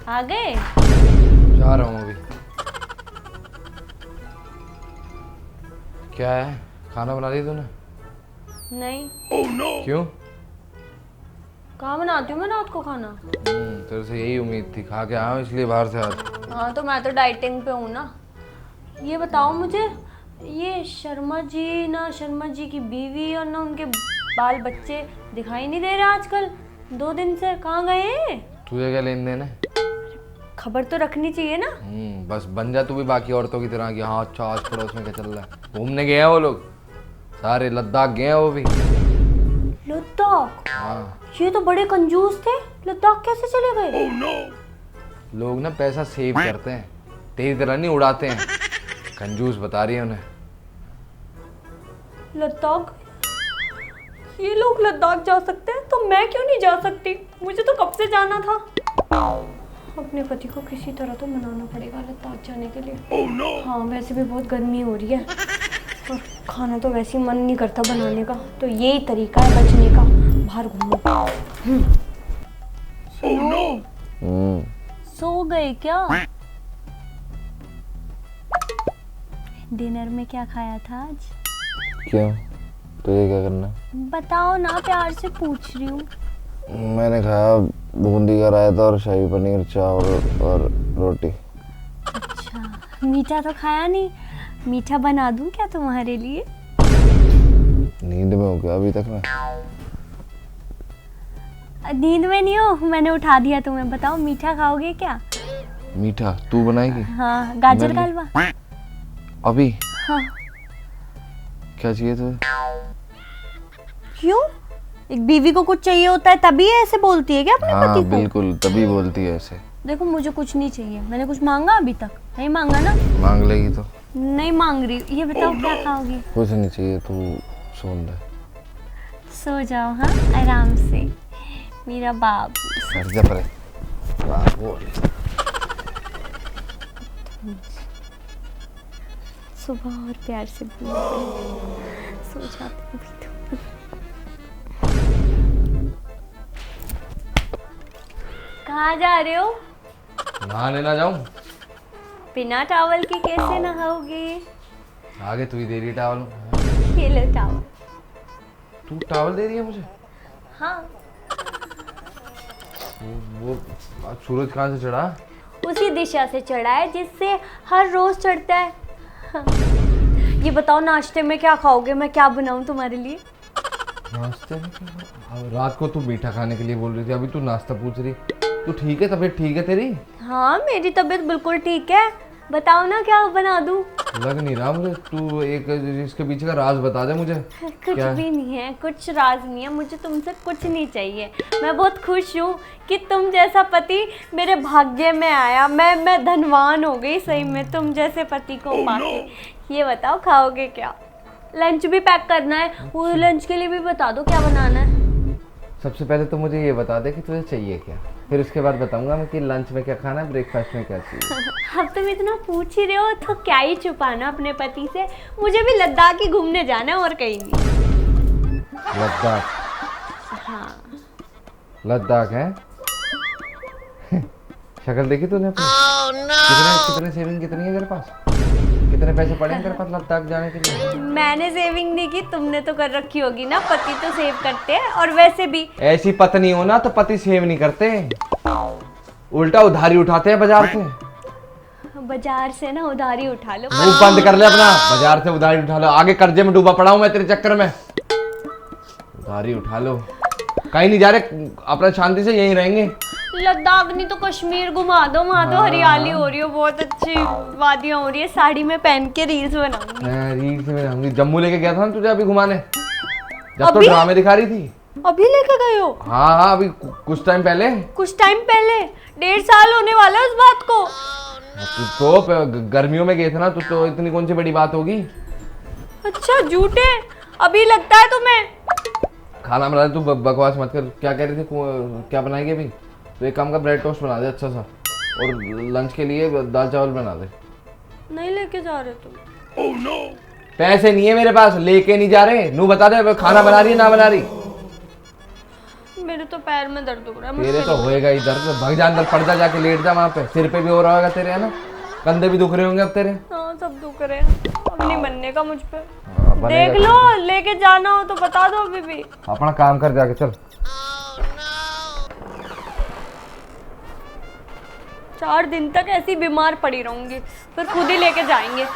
आ गए? जा रहा हूँ अभी। क्या है, खाना बना दिया तूने? नहीं। क्यों? कहाँ बनाती हूँ मैं रात को खाना? तेरे से यही उम्मीद थी, खा के आया हूँ इसलिए बाहर से आज। हाँ तो मैं तो डाइटिंग पे हूँ ना। ये बताओ मुझे, ये शर्मा जी की बीवी और ना उनके बाल बच्चे दिखाई नहीं दे रहे आजकल, 2 दिन से कहाँ गए हैं? तुझे क्या लेन देन है? खबर तो रखनी चाहिए ना। बस बन जा तू भी बाकी औरतों की तरह कि हाँ अच्छा आज पड़ोस में क्या चल रहा है। घूमने गए हैं वो लोग, सारे लद्दाख गए हैं वो भी। लद्दाख? हाँ। ये तो बड़े कंजूस थे, लद्दाख कैसे चले गए? लोग ना पैसा सेव करते हैं, तेरी तरह नहीं उड़ाते हैं। कंजूस बता रही है उन्हें। लद्दाख? ये लोग लद्दाख जा सकते हैं तो मैं क्यों नहीं जा सकती? मुझे तो कब से जाना था। अपने पति को किसी तरह तो मनाना पड़ेगा लद्दाख जाने के लिए। हाँ वैसे भी बहुत गर्मी हो रही है और खाना तो वैसे ही मन नहीं करता बनाने का, तो यही तरीका है बचने का, बाहर घूमो। सुनो, सो गए क्या? डिनर में क्या खाया था आज? क्यों, तुझे क्या करना? बताओ ना, प्यार से पूछ रही हूँ। मैंने खाया बूंदी का रायता और शाही पनीर, चावल और रोटी। अच्छा, मीठा तो खाया नहीं? मीठा बना दूं क्या तुम्हारे लिए? नींद में हो क्या अभी तक? मैं नींद में नहीं हो, मैंने उठा दिया तुम्हें। बताओ मीठा खाओगे क्या? मीठा तू बनाएगी? हाँ, गाजर का हलवा। अभी? हाँ। क्या चाहिए तुझे? क्यों? एक बीवी को कुछ चाहिए होता है तभी ऐसे बोलती है क्या अपने पति को? बिल्कुल, तभी बोलती है ऐसे। देखो मुझे कुछ नहीं चाहिए, मैंने कुछ मांगा अभी तक? नहीं मांगा ना? मांग लेगी तो? नहीं मांग रही। ये बताओ क्या खाओगी? कुछ नहीं चाहिए, तू सो ले। सो जाओ हाँ, आराम से मेरा बाबू। सर जा परे। सुबह और प्यार से सो जाते हैं भी तो। कहाँ जा रहे हो? नहाने ना जाऊं? बिना टॉवल के कैसे नहाओगे? आगे तू ही दे रही टावल। ये लो टॉवल। तू टावल दे रही है मुझे? हाँ। वो आज सूरज कहाँ से चढ़ा? उसी दिशा से चढ़ा है जिससे हर रोज चढ़ता है। हाँ। ये बताओ नाश्ते में क्या खाओगे? मैं क्या बनाऊं तुम्हारे लिए? नाश्ते में क्या? रात को तू मीठा खाने के लिए बोल रही थी, अभी तू नाश्ता पूछ रही। तू ठीक है? तबीयत ठीक है तेरी? हाँ मेरी तबीयत बिल्कुल ठीक है। बताओ ना क्या बना दूं? लग नहीं रहा मुझे। तू एक इसके पीछे का राज बता दे मुझे। कुछ भी नहीं है, कुछ राज नहीं है। मुझे तुमसे कुछ नहीं चाहिए। मैं बहुत खुश हूँ कि तुम जैसा पति मेरे भाग्य में आया। मैं धनवान हो गई सही में तुम जैसे पति को पाके। ये बताओ खाओगे क्या? लंच भी पैक करना है, वो लंच के लिए भी बता दो क्या बनाना है। सबसे पहले तो मुझे ये बता दे कि तुझे चाहिए क्या, फिर उसके बाद बताऊंगा मैं कि लंच में क्या खाना है, ब्रेकफास्ट में क्या चाहिए। अब तुम इतना पूछ ही रहे हो तो क्या ही छुपाना अपने पति से। मुझे भी लद्दाख ही घूमने जाना है और कहीं नहीं। लद्दाख? हाँ। लद्दाख है? शक्ल देखी तूने अपनी? कितने सेविंग कितनी है तेरे पास? कितने पैसे पड़े हैं तेरे पास लद्दाख जाने के लिए? मैंने सेविंग नहीं की, तुमने तो कर रखी होगी ना। पति तो सेव करते हैं। और वैसे भी ऐसी पत्नी हो ना तो पति सेव नहीं करते, उल्टा उधारी उठाते हैं बाजार से। बाजार से ना उधारी उठा लो। मुंह बंद कर ले अपना। बाजार से उधारी उठा लो, आगे कर्जे में डूबा पड़ा हूं मैं तेरे चक्कर में। उधारी उठा लो, कहीं नहीं जा रहे, अपना शांति से यहीं रहेंगे। लद्दाख नहीं तो कश्मीर घुमा दो, वहाँ तो हरियाली हो रही है, बहुत अच्छी वादियाँ हो रही है। साड़ी में पहन के रील्स बनाऊंगी। रील्स में बनाऊंगी? जम्मू लेके गया था ना तुझे अभी घुमाने, जब तो ड्रामे दिखा रही थी। अभी लेके गए हो? हाँ अभी कुछ टाइम पहले। कुछ टाइम पहले? 1.5 साल होने वाला है उस बात को। तो गर्मियों में गए थे ना, तो इतनी कौन सी बड़ी बात होगी। अच्छा झूठे, अभी लगता है तुम्हें? खाना बना दे, तू बकवास मत कर। क्या कह रही थी, क्या बनाएगी अभी? तो एक काम का, ब्रेड टोस्ट बना दे अच्छा सा, और लंच के लिए दाल चावल बना दे। नहीं लेके जा रहे तुम? oh, no. पैसे नहीं है मेरे पास, लेके नहीं जा रहे। नू बता दे खाना बना रही है ना बना रही? मेरे तो पैर में दर्द हो रहा है तेरे तो होएगा ही दर्द, भग जा अंदर, पड़ जा, जाके लेट जा वहाँ पे, सिर पे भी हो रहा होगा तेरे, है ना, कंधे भी दुख रहे होंगे अब तेरे। हाँ सब दुख रहे हैं, अब नहीं बनने का मुझ पे। हाँ, बनेगा। देख लो, लेके जाना हो तो बता दो अभी भी। अपना काम कर जाके, चल। 4 दिन तक ऐसी बीमार पड़ी रहूंगी, फिर खुद ही लेके जाएंगे।